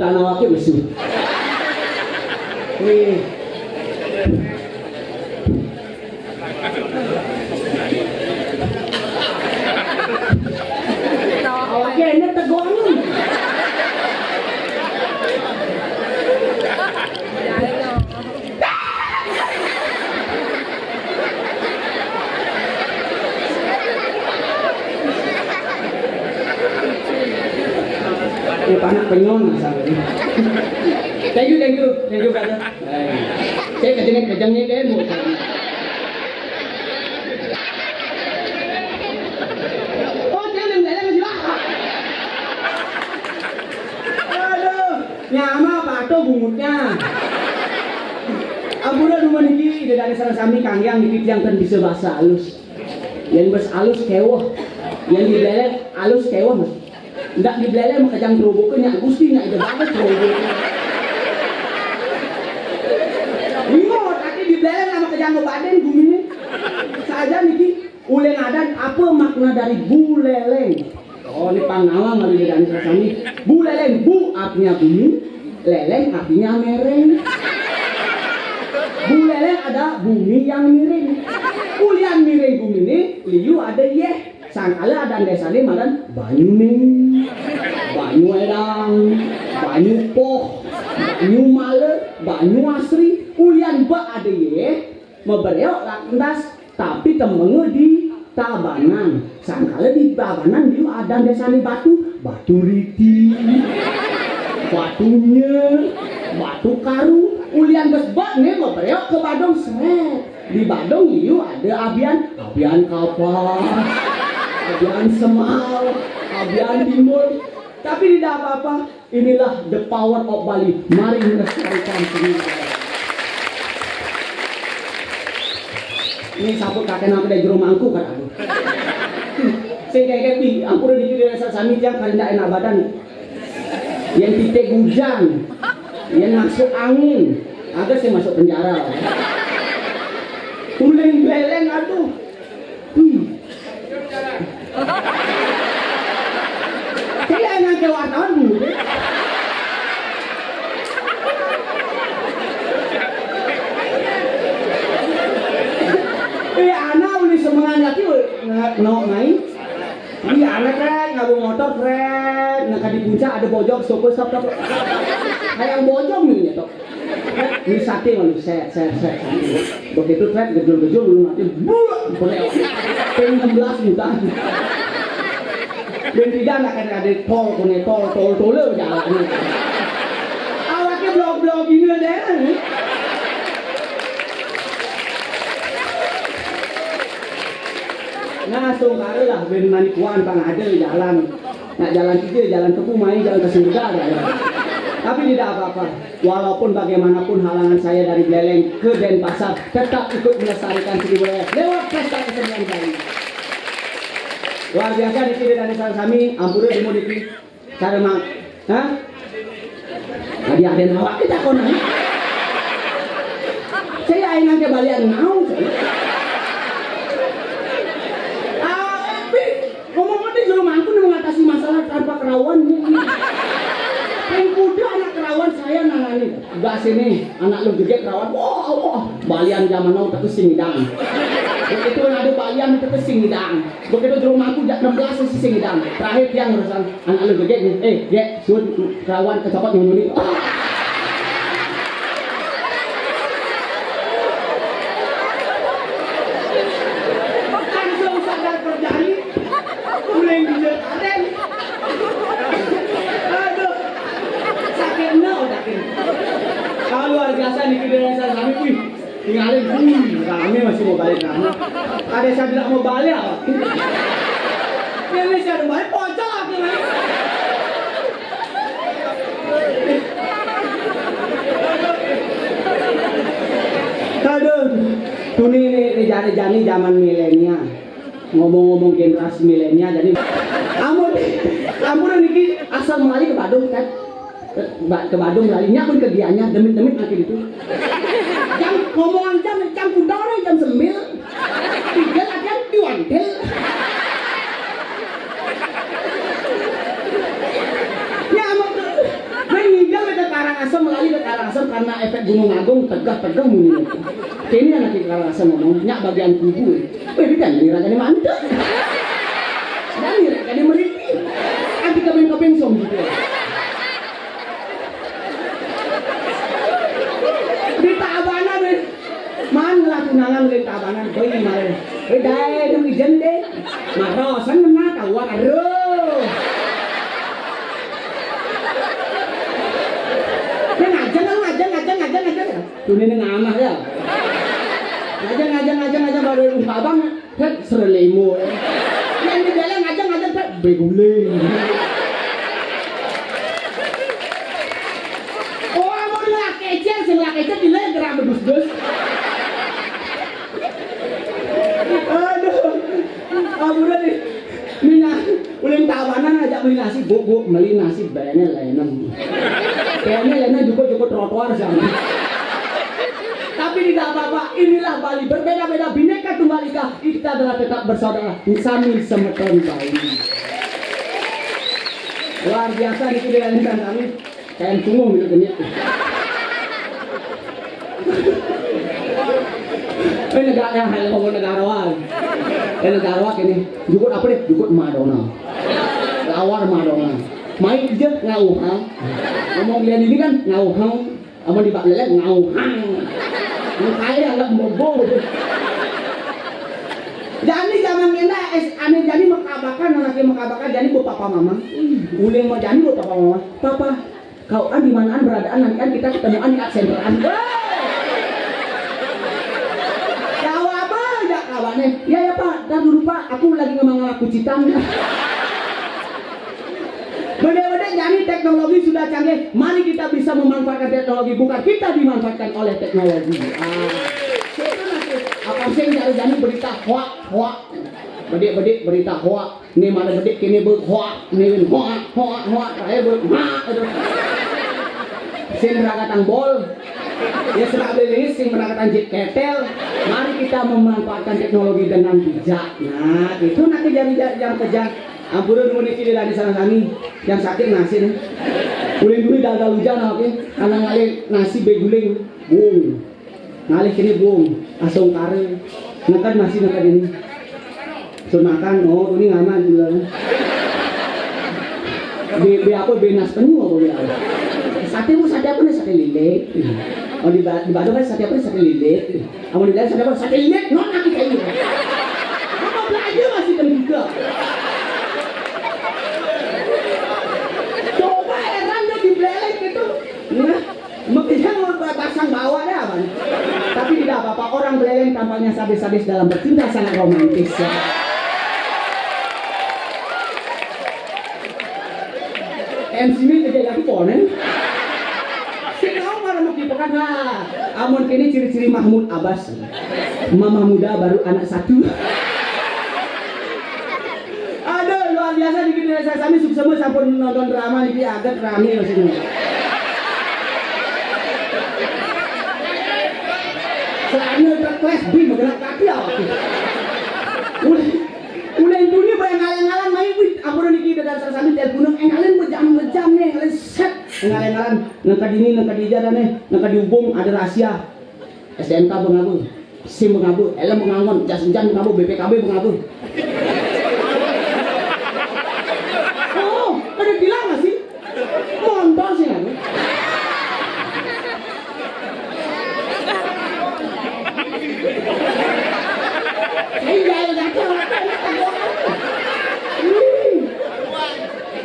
sambutan awake wis. Wih. Awake ini tegoan. Panak penyon masalah ini. Thank you brother. Saya kejengnya deh bu. Oh jangan lele masih lah. Aduh, nyama pato bungutnya. Ampura rumah niki dari sarang sami kangyang dikit yang kan bisa bahasa halus. Yang bers halus kewah, yang di lele halus kewah mas. Nggak dibelele mah kejang teroboknya Agusti nya itu banget terobok. Iya, tapi dibelele sama kejang badan bumi. Saja niki uleng adan apa makna dari buleleng? Oh ini pangawang kali dari sami. Buleleng bu artinya bumi, leleng artinya mereng. Buleleng ada bumi yang miring. Ulian miring bumi ini liu ada ye. Sangkala ada desane malan banyu ning, banyu edang, banyu poh, banyu male, banyu asri, ulian ba ada ye, mebereok lantas tapi temenge di Tabanan. Sangkala di Tabanan dia ada desane batu, batu riti, batunya, batu karu, ulian besbak nih mebereok ke Badung seret. Di Badung liu ada abian kapal. Abian Semal, Abian Timur, tapi tidak apa-apa. Inilah the power of Bali. Mari melestarikan seni. Ini sabut kakek nama dari jero mangku kan aku. Saya kayak pi, aku udah dikira rasa sami yang kali enak badan. Yang titik hujan, yang masuk angin, agar saya masuk penjara. Uleng beleng aduh. Saya yang ke wartawan dulu. Anak udah semangat lagi no main. Iya anak keren, ngabung motor keren. Nah di puncak ada bojok, stop. Kayak bojok nih ya tok. Ini sate malu set. Begitu trek gejol lu nanti buat boleh. Peng 16 juta. Dan tidak akan ada tol jalan. Awaknya blog ini deh. Nah, sungkara lah ben manikuan pang ada jalan. Nak jalan kecil, jalan tepu main, jalan ke surga ada. Tapi tidak apa-apa. Walaupun bagaimanapun halangan saya dari Beleng ke Denpasar, tetap ikut melestarikan seni budaya lewat pesta kesenian Bali. Luar biasa di sini dari kami, ampura demo di cara mak. Hah? Tadi ada awak kita kono. Saya ingin ke Balian mau. Ngomong-ngomong di juru mangku mengatasi masalah tanpa kerawan. Yang kuda anak kerawan saya nangani. Enggak sini, anak lu gede kerawan. Wah, Balian zaman now terkesing hidang. Begitu ada Balian terkesing hidang. Begitu juru mangku 16 sising hidang. Terakhir yang urusan anak lu gede nih. Gek, sun kerawan kecopot nyoni. Tinggalin, rame masih mau balik rame. Ada saya bilang mau balik apa? Ini saya udah balik pocong lagi nih. Aduh, tuh nih jari-jari zaman milenial. Ngomong-ngomong generasi milenial, jadi ampun niki asal melali ke Badung kan? Ke Badung lalinya pun ke dianya demit-demit akhir itu. Jam ngomongan jam kudore jam 9. Tiga latihan diwantel. Ya amat. Mengiga Karangasem melalui ke Karangasem karena efek Gunung Agung tegah-tegah muni. Kini anak di Karangasem ngomong nyak bagian kubu. Wih kan ini ragane mantep. Dan ini ragane meriti. Abi kaping-kaping som gitu. Di Tabanan deh. Mana tunangan di Tabanan koi mare. Dai dong ijen deh. Marosan mana tahu aduh. Ngajang. Tuni nang amah ya. Ngajang baru rumah abang kan serelemu. Yang di jalan ngajang kan beguling. Oh, mau lah kecil, sing lah kecil dileh gerak bedus-dus. Aduh. Ampun nih. Mina uling Tabanan ngajak beli nasi, Bu, beli nasi bayarnya layanan. Kayaknya layanan juga trotoar sama. Tapi tidak apa-apa, inilah Bali berbeda-beda bineka tunggal ika, kita adalah tetap bersaudara, sambil semeton Bali. Luar biasa di kudaan kami, kayak tunggu minum genit. Ini negara yang hal ngomong negarawan. Negarawan ini jukut apa deh? Jukut Madonna. Lawar Madonna. Main aja ngauhang. Ngomong lihat ini kan ngauhang. Ngomong di bak lelek ngauhang. Kaya nggak bobo. Jadi zaman ini aneh jadi makabakan anaknya makabakan jadi buat papa mama. Uling mau jadi buat papa mama. Papa, kau di manaan beradaan nanti kan kita ketemuan di aksenteran. Ya Pak, ntar dulu Pak, aku lagi ngomong kucitan. Beda-beda jadi teknologi sudah canggih. Mari kita bisa memanfaatkan teknologi, bukan kita dimanfaatkan oleh teknologi. Apa sih yang jadi berita hoak. Bedik berita hoak. Ini mana bedik kini hoak, ini hoak. Saya mak. Sing berakatan bol. Ya setelah ini sing berakatan jit ketel. Mari kita memanfaatkan teknologi dengan bijak. Nah, itu nanti jadi yang kejang. Ampun dulu niki di sana kami yang sakit nasi nih. Guling dah hujan oke. Karena ngalih nasi beguling, bung. Ngalih kini bung, asong kare. Nakan nasi nakan ini. So makan, oh ini ngaman juga. Be apa benas penuh apa ya? Sate apa nih sate lilit. Oh di Bandung kan sate apa nih sate lilit. Kamu di sate apa sate lilit? Non nanti kayak gitu. Kamu belajar masih kan juga. Coba heran deh di belek gitu. Nah, makanya mau pasang bawah dah bang. Tapi tidak apa-apa orang beleleng tampaknya sadis-sadis dalam bercinta sangat romantis ya. MC ini kerja lagi ponen. Kan lah, amun kini ciri-ciri Mahmud Abbas, mama muda baru anak satu. Aduh luar biasa di desa kami semua sampun nonton drama ini agak rame maksudnya. Soalnya kelas B bergerak kaki awak. Udah dunia banyak ngalang-ngalang main wih, ampun niki dari desa kami dari gunung ngalen berjam-jam nih ngalen set. Ngalang-ngalang nangka dini nangka dijana nih nangka diubung ada rahasia SDNK mengabu SIM mengabu LM mengangon jas hujan mengabu BPKB mengabu. Oh ada bilang nggak sih montong sih kan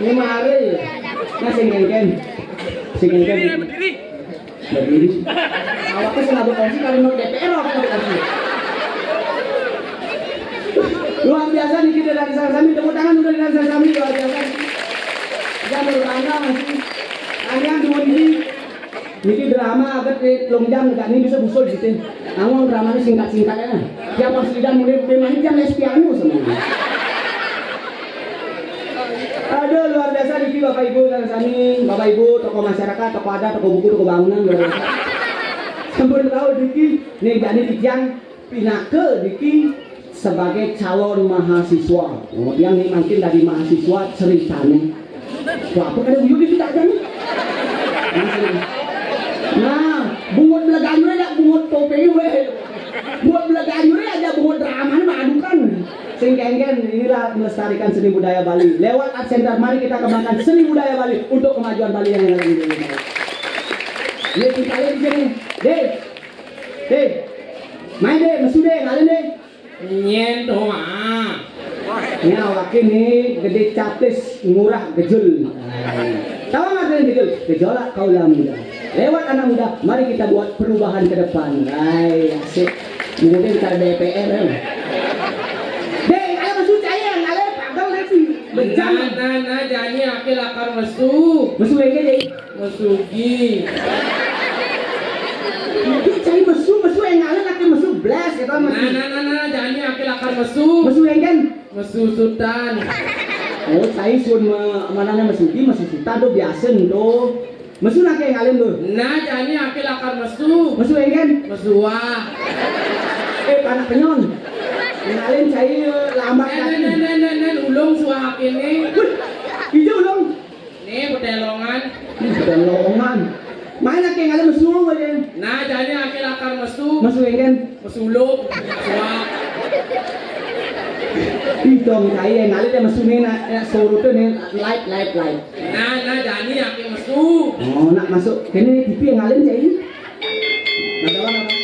ini mari nasi ngengken berdiri. Awaknya sih nggak berfungsi kalau menurut DPR awaknya berfungsi. Luar biasa nih kita dari Sami, tepuk tangan udah dari Sami luar biasa. Jangan berbangga masih. Kalian cuma ini drama agak longjang nggak ini bisa busul gitu. Namun dramanya singkat-singkatnya. Yang pas lidah mulai memang jam lesbianu semuanya. Aduh luar biasa Diki Bapak Ibu dan Sani, Bapak Ibu, tokoh masyarakat, tokoh adat, tokoh buku, tokoh bangunan luar biasa. Sampai tahu Diki, nih jadi Dikian pinake Diki sebagai calon mahasiswa. Oh, yang nikmatin dari mahasiswa ceritanya. Wah, apa ada video kita aja nih? Nah, bungut belaganyure dak bungut topeng we. Bungut belaganyure aja bungut drama madukan. Sing kengken inilah melestarikan seni budaya Bali. Lewat Art Center mari kita kembangkan seni budaya Bali untuk kemajuan Bali yang ada di Indonesia. Ini kita lihat di sini. Deh. Main deh, mesu deh, ngalen deh. Nyen doa. Ya, wakil nih gede captis, murah, gejul. Tahu nggak artinya gejul? Gejolak kaulah muda. Lewat anak muda, mari kita buat perubahan ke depan. Hai, asik. Mungkin kita DPR ya. Deh, ayo masuk caya, ngalen pagal deh sih. Nah, jani akil akar mesu. Mesu lagi deh. Mesugi. Tapi cai mesu yang ngalen laki mesu blast ya kan? Nah, jani akil akar mesu. Mesu yang kan? Mesu sultan. Oh, saya sun mananya mesugi, mesu sultan tuh biasa tuh. Mesu nak yang ngalen tuh. Nah, jani akil akar mesu. Mesu yang kan? Mesuah. Panak penyon. Ngalen saya lambat lagi. Nah, ulung suah akil nih. Hijau dong. Nih, petelongan. Pelongan. Main nak yang ngalen mesu aja. Nah, jani akil akar mesu. Mesu yang kan? Mesuluk. Mesuah. Dong saya yang ngalen dia mesu nih nak suruh tuh nih light. Nah, jani akil mesu. Oh, nak masuk. Kini TV yang ngalen saya. Nak apa?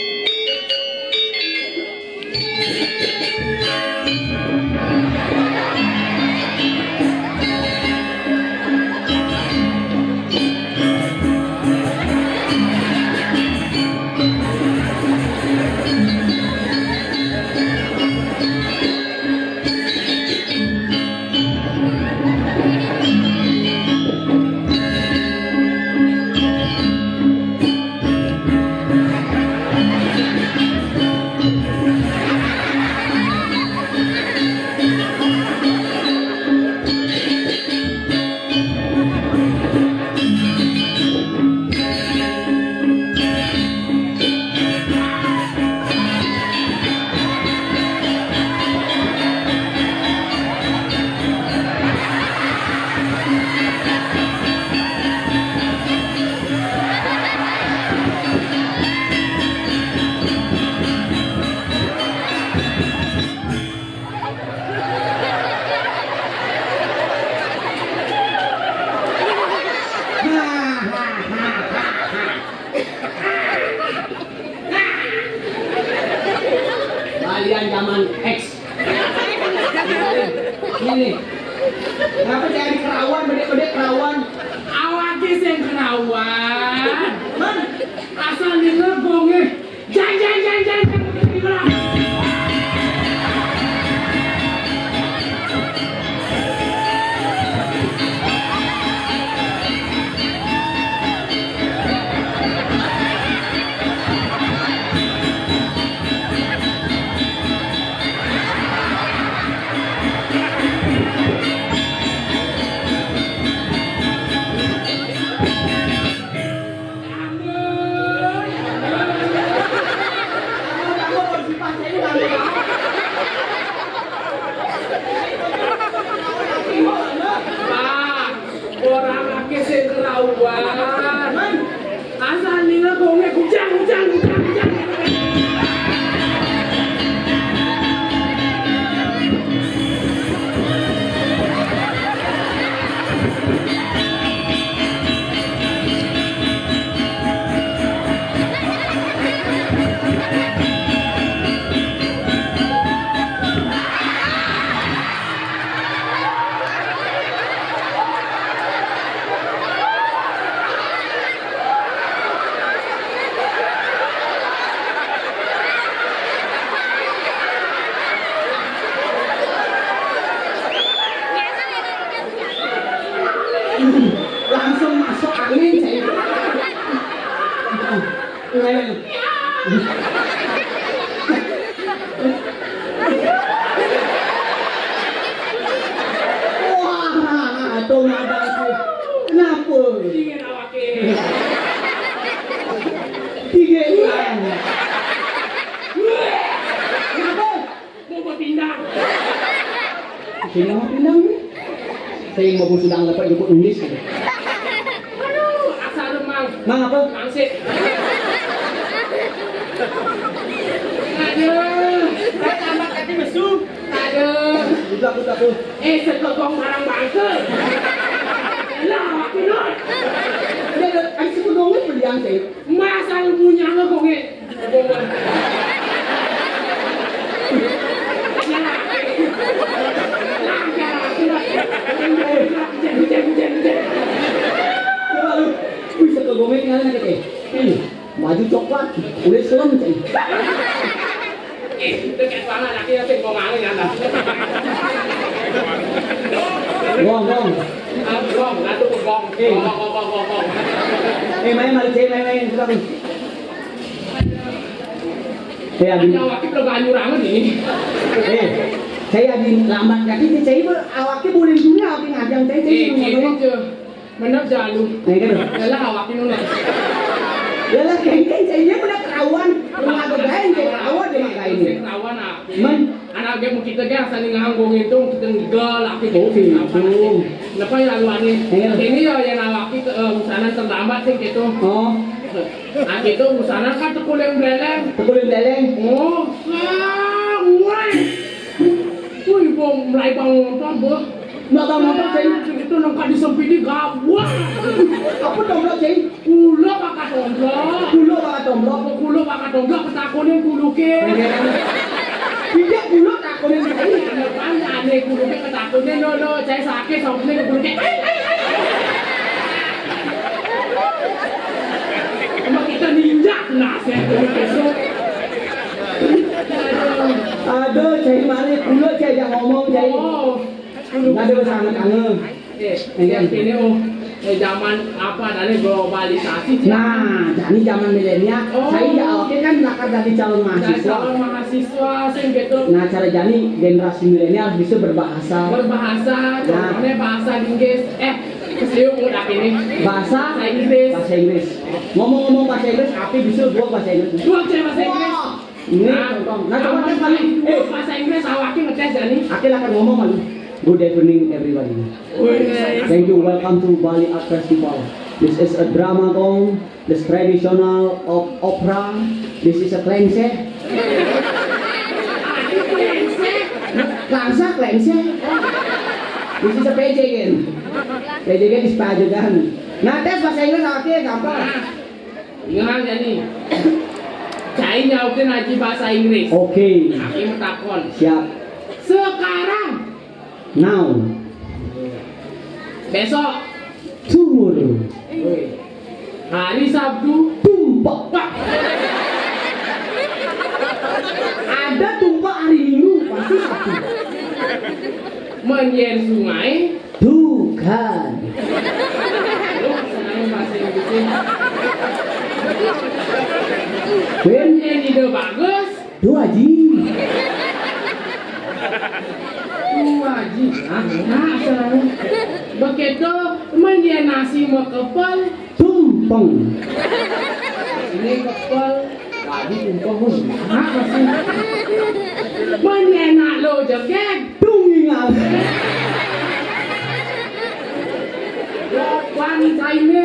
Kalian zaman X. Ini. Kenapa jadi kerawan, bedek kerawan? Awak sing kerawan. Man, asal denger bonge. Jang. Asal nila bonge kujang. Langsung masuk angin saya. Wah, tuh ada aku. Kenapa? Dingin awake. Tiga bulan. Kenapa? Mau pindah. Sini mau pindah nih. Saya mau sedang dapat jemput Inggris. Aduh, asal demang. Mang apa? Langsik. Aduh, saya tambah kaki mesum. Aduh. Budak tuh. Sekegong barang bangke. Lah, aku not. Dia ada sekudongnya berliang sih. Masa lu punya ngegongnya? Coba lu. Wih, sekudongnya tinggalin aja teh. Ini baju coklat, udah selem sih. Itu kayak banget laki yang tinggal ngomongin anda. Gong. Gong, nanti aku gong. Gong. Main sudah tuh. Saya Ini awaknya belum anyurangan ini. Saya di lambat kaki saya awaknya boleh dunia awaknya ngajang saya Ini aja. Menap jalu. Nah, kan. Yalah awaknya nuna. Yalah kengkeng saya udah kerawan. Rumah kegain saya kerawan dia kayak ini. Kerawan ah. Man, anak game kita kan asal nganggong itu kita ngegel aku gitu. Kenapa ya lalu ini ya yang awak itu usahanan terlambat sih gitu. Oh, Nah gitu usahanan kan tekuleng beleng. Oh, woi. Woi, bom mulai bangun motor, Bu. nggak motor saya. Itu nangka disempidi gawat. Apa domblok saya? Kulo pakai domblok. Kulo Kulo pakai domblok ketakunin kulo ke. Tidak kulo takunin saya. Depan aneh kulo ke ketakunin lo saya sakit sampai kulo ke. Emang kita ninja nah saya besok. Aduh, saya mana kulo saya yang ngomong saya. Oh, Nggak ada sangat kangen. ini zaman apa dari globalisasi. Nah, jadi zaman milenial, saya ya oke kan nakar jadi calon mahasiswa. Calon mahasiswa sih gitu. Nah, cara jadi generasi milenial bisa berbahasa. Contohnya bahasa Inggris. Keseliuk udah ini. Bahasa Inggris. Bahasa Inggris. Ngomong-ngomong bahasa Inggris, api bisa dua bahasa Inggris. Dua bahasa Inggris. Ini contoh. Nah, coba tes kali. Bahasa Inggris awaknya ngetes jadi. Akil akan ngomong kali. Good evening everybody. Thank you. Welcome to Bali Art Festival. This is a drama gong. This traditional of opera. This is a klengse. Klengse. This is a pejegan. Pejegan is pajugan. Nah, tes bahasa Inggris akil gampang. Ingat jadi. Cai nyautin aja bahasa Inggris. Oke. Aku takon. Siap. Sekarang. Now. Besok. Tomorrow. Hari Sabtu. Tumpah. Ada tumpah hari Minggu pasti Sabtu. Menyen sungai. Bukan. Senang bahasa Inggris. Ben Menyen ide bagus. dua ji. Nah, senang. Begitu menyen nasi mau kepal. Tumpeng. Ini kepal. Tadi tumpeng pun. Apa sih? Menyen nak lo joget. Tunggingal. Wanita ini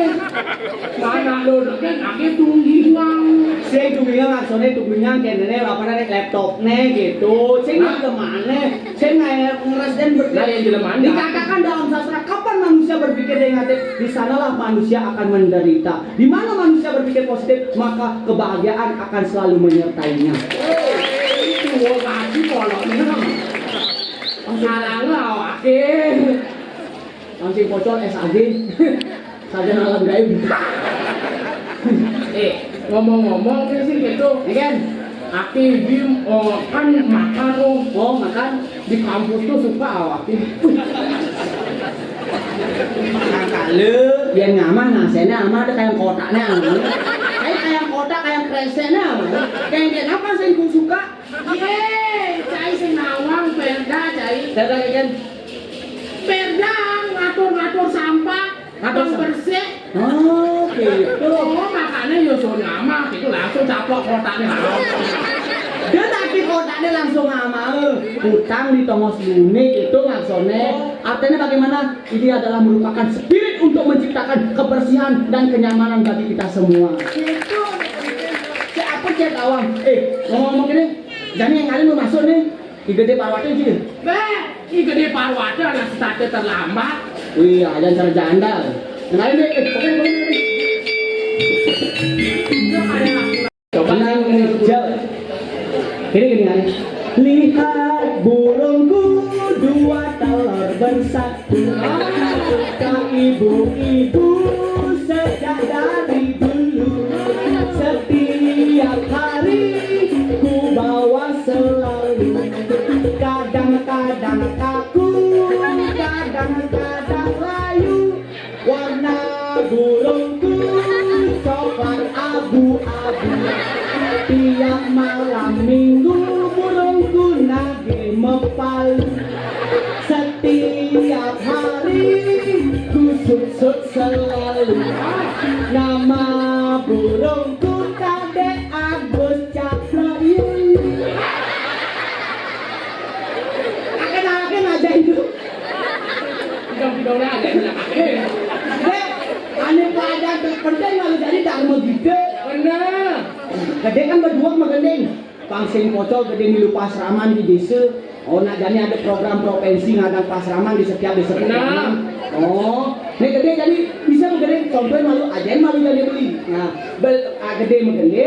mana lo joget akhirnya tunggingal. Saya tunggingal maksudnya tunggingal kayaknya apa namanya laptopnya gitu. Saya nggak kemana. Saya nggak ngerasain Yang di lemah. Dikatakan dalam sastra kapan manusia berpikir negatif, di sanalah manusia akan menderita. Di mana manusia berpikir positif, maka kebahagiaan akan selalu menyertainya. Itu lagi polanya. Sekarang lah, oke. Langsung pocol SAG, sarjana alam gaib. Ngomong-ngomong sih gitu, kan? Aki Bim kan makan makan di kampus tuh suka Aki. Kalau biar ngaman, nah saya aman ada kayak kotaknya. Saya kayak kotak kayak kresennya. Kayak apa saya suka? Cai senawang perda cai. Saya kan Perda ngatur-ngatur sampah, ngatur bersih. oh gitu. Makanya Yoso nama itu langsung caplok kotaknya langsung. Dia tapi kotaknya langsung ngamal. Utang di tongos lunik itu maksudnya. Artinya bagaimana? Ini adalah merupakan spirit untuk menciptakan menciptakan kebersihan dan kenyamanan bagi kita semua. Itu. Siapa cek awang? Ngomong-ngomong gini, jadi yang kalian mau masuk nih, di gede parwatnya gitu. Ini gede parwatnya anak startnya terlambat. Wih, aja cara jandal. Kenalin deh, pokoknya. Coba Tenang, jauh. Gini kan. Lihat burungku dua telur bersatu. Ibu-ibu sejak dari dulu. Setiap hari ku bawa selalu. Kadang-kadang kaku, kadang-kadang layu. Warna burungku coklat abu-abu. Tiap malam minggu burungku nage mepalu. Setiap hari ku sut-sut selalu. Nama burungku Kadek Agus Cakroyun. Akan aja itu. Bidang-bidangnya ada yang Dek, aneh pelajaran terpenting lalu jadi dharma gede. bener. Gede kan berdua sama gendeng. Pangsing pocol gede milu pasraman di desa. Oh, nak jadi ada program provinsi ngadang pasraman di setiap desa. Benar. Oh, nih gede jadi bisa menggede. Contoh malu ajen malu jadi beli. Nah, gede menggede.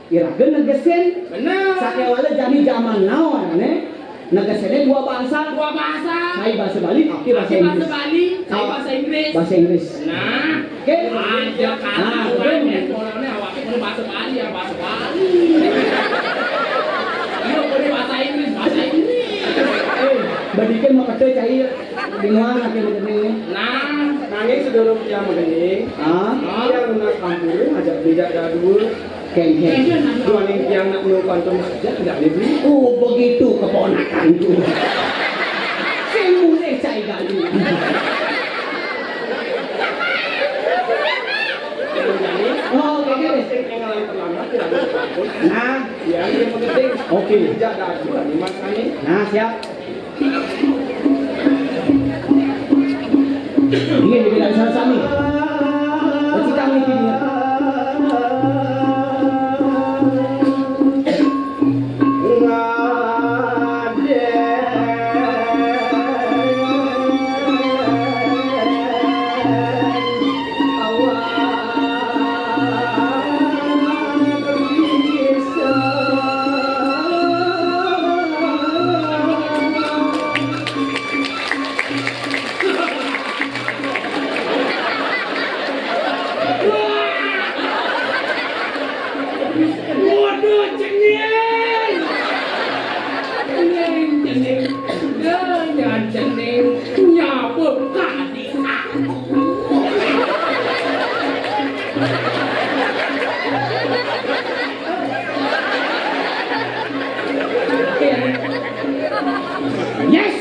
Iragen negesen. Bener. Sakewala jadi zaman now aneh. Negesennya dua bahasa. Saya bahasa Bali, aku bahasa Inggris. Saya bahasa Inggris. Bahasa Inggris. Nah, Oke. aja kan. Orangnya awaknya boleh bahasa Bali ya bahasa Bali. Iya boleh bahasa Inggris. Badikan mau kata cair bingungan nanti begini. Nah, Nanging sedurung yang begini, yang nak kampung ajak bijak jadul, Keng. dua yang nak menukan tuh saja tidak dibeli. Oh begitu keponakanku. Semule cai gali. Oh oke. Yang lain terlambat tidak boleh takut. Nah, Yang penting, Oke. bijak jadul, lima kali. nah siap. Ingin dibilang sama-sama. Bacaan kami ini. waduh cengeng. Jangan cengeng. Nyapa kadi aku. Yes.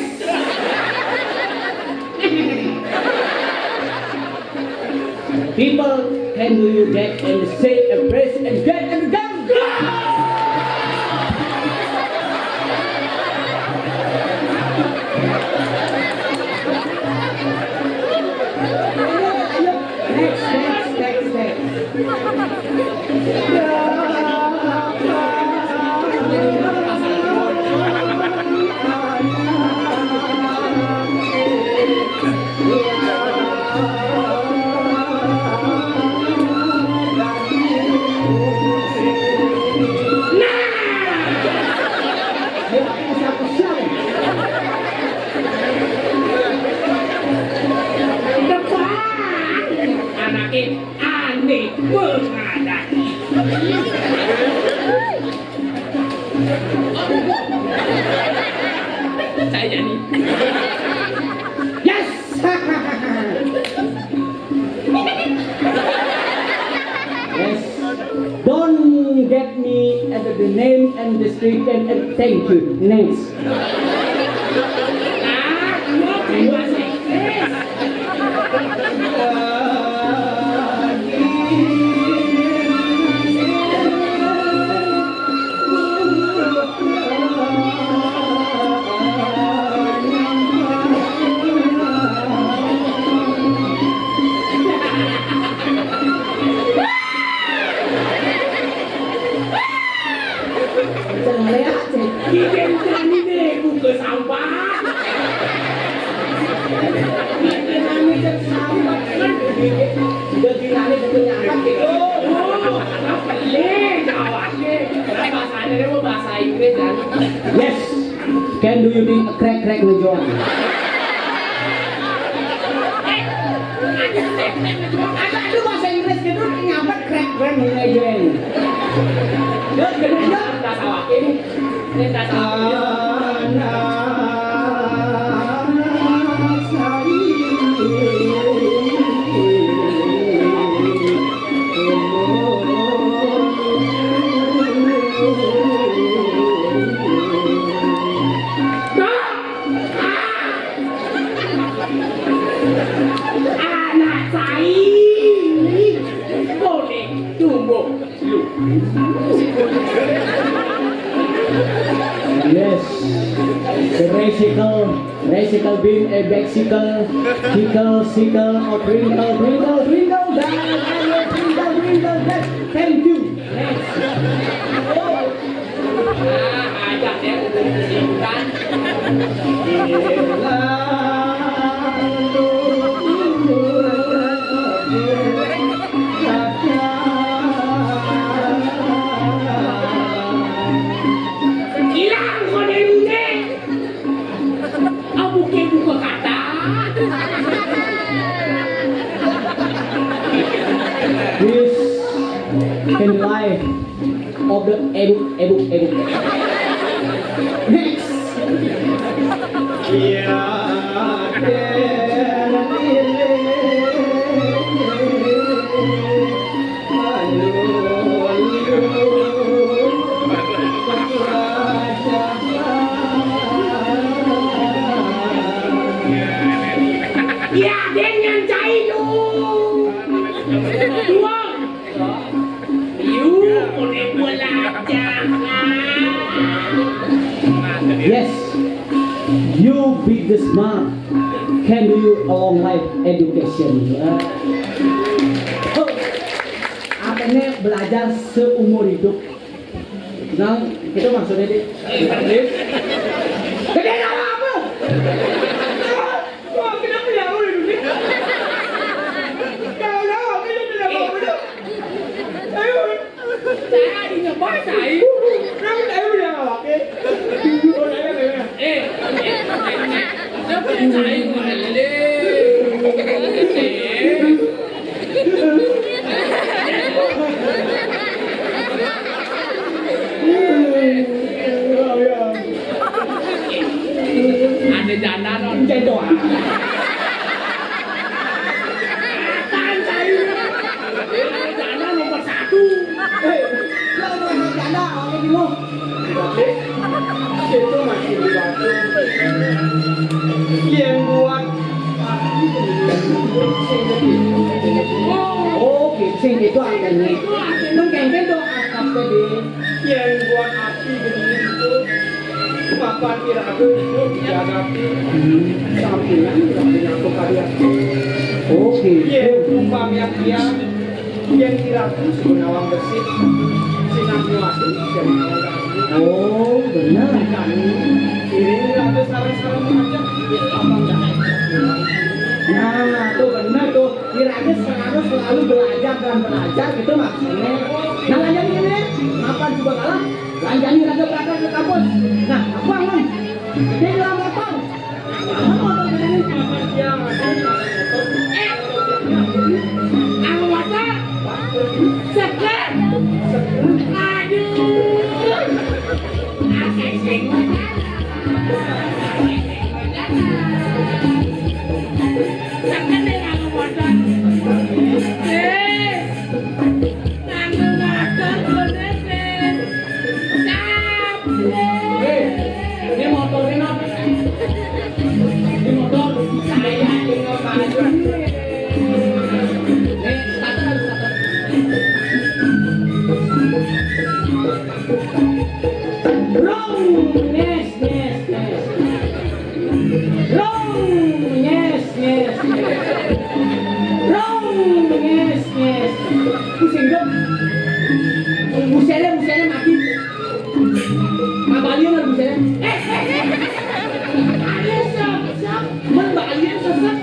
People can do you that and say a praise and get and go. Next. Anaknya aneh mengadani. Saya jadi. Yes. Yes. Don't get me at the name and the street and thank you. Next. Nah, mau bahasa Inggris. Bikinannya kan sambat kan. Bikinannya bukan nyambat gitu. Pelik jawabnya. Bahasanya dia mau bahasa Inggris kan. Yes. Can do you think a crack ngejual? Ada bahasa Inggris gitu nyambat crack ngejual. Dia kedua Tak salah ini. Ini tak salah. Anak saya boleh tumbuh lu. Yes. The recicle being a bicycle, sickle, or twinkle, that. Thank you. Next. Ajak dia bukan. Hilang kode ini. Abu ke buka kata. This in life of the edu. Next. Ya dengan cai tu. Tuang. You boleh belajar. Yes. You be the smart. Can do you a long life education. Oh, artinya belajar seumur hidup. Nah, itu maksudnya di. Gede apa? Wah, kenapa ya lu ini? Kalau apa yang tidak mau benar? Ayo. Saya di nyebar saya. Kamu ayo bilang apa? Oh, ya. Siapa yang saya boleh? Ada janda non Cendol. Tahan saya. Ada janda nomor 1. Lo udah janda, oke dulu. Itu masih batu. Yang buat Oh, sing itu artinya. Nung kengken tuh akap tadi. yang buat api begitu papan iraku itu dijagapi sampingan aku kalian Oke. yang umpamanya dia yang iraku sunawang bersih sinang mati dan Oh, benar. kan ini iraku sarang-sarang aja apa enggak Nah, tuh benar tuh. Kira-kira selalu belajar dan belajar gitu maksudnya. Nah, lanjut ini, mapan juga kalah. Lanjani raga berangkat ke kampus. Nah, aku aman. Dia bilang motor. Apa motor ini? dia masih motor Aku mata seger. Aduh. Asing. Seger deh aku mata. Nanggu motor bener deh. Ini motornya apa? Ini motor. Saya tinggal maju. Pusing dong. Buselnya mati. Mabalio lah buselnya. Ada sok. Mabalio sesat.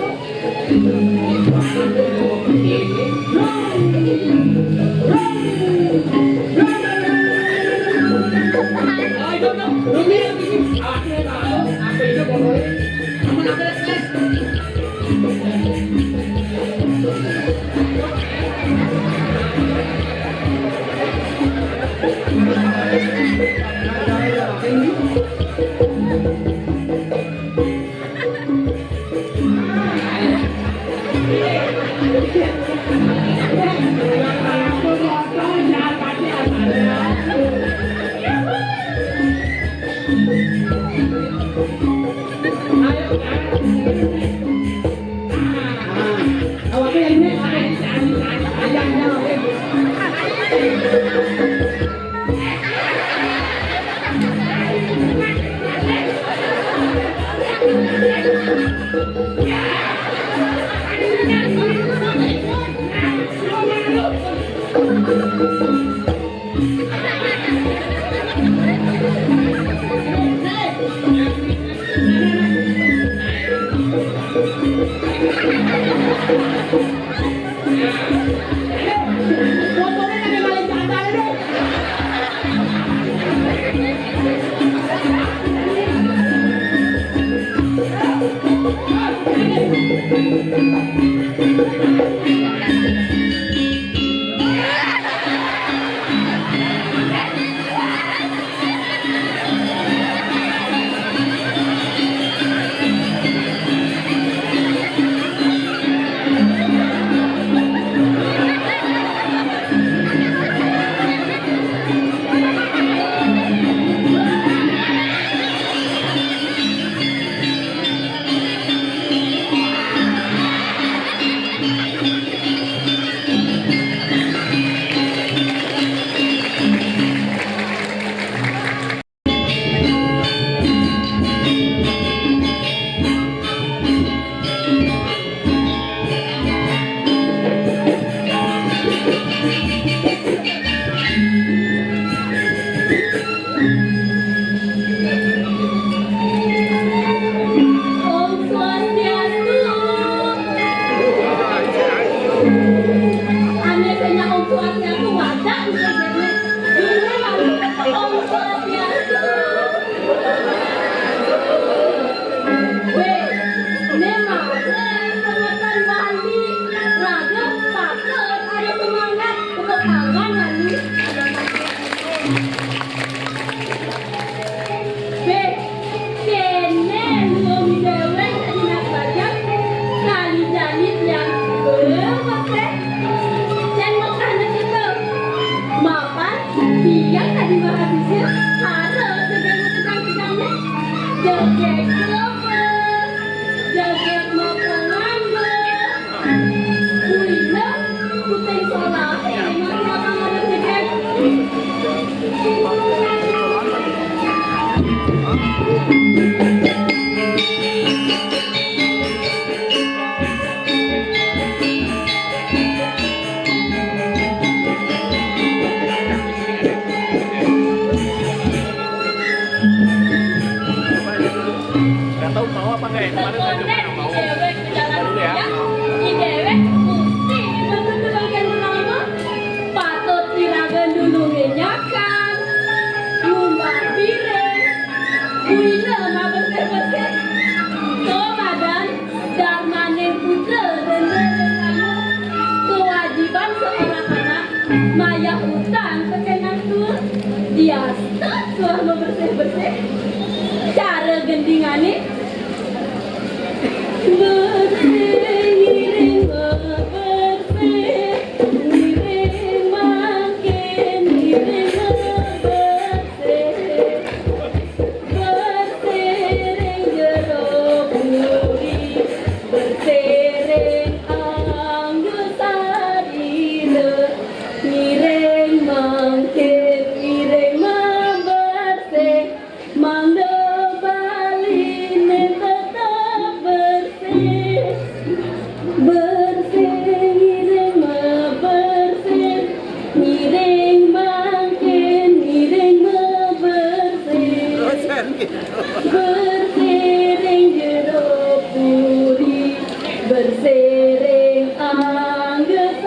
Bersering anggesarire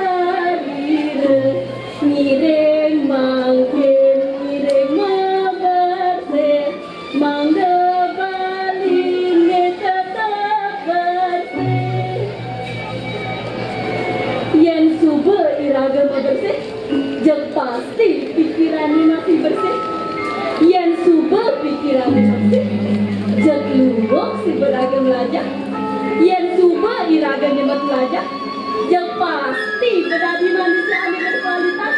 miring mangkin miring mabersih mangga baline tetap bersih yen subuh iraga bersih jeung pasti pikirannya masih bersih yen subuh pikirannya bersih jeung luwuk si beragam lajak yen subuh iraga nyemet lajak jeung pasti beradi manusia anu berkualitas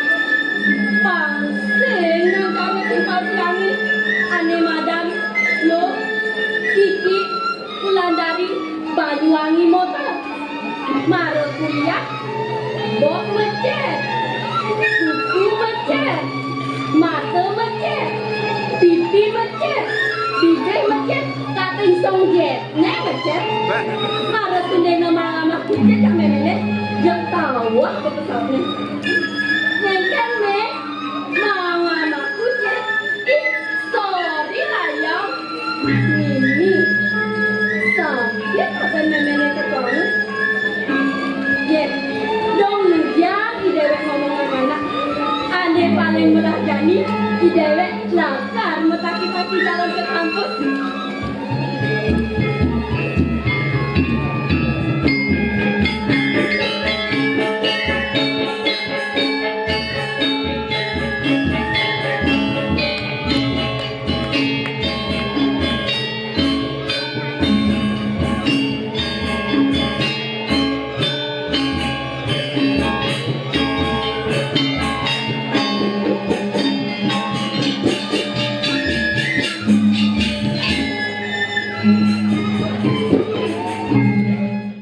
pangsing nang kami timpal tiangi ane madam lo Kiki Wulandari Banyuwangi motor marut kuliah bok mecet kuku mecet mata mecet pipi mecet bibir mecet kating songjet nek mecet marut tundena mama kucet jak memene jeung tawa ke pesawatnya ngengken me mama kucet ih sorry lah ya Mimi sakit apa memene ketone ye dong lujang idewek ngomong mana ane paling merah jani idewek lakar metaki-taki dalam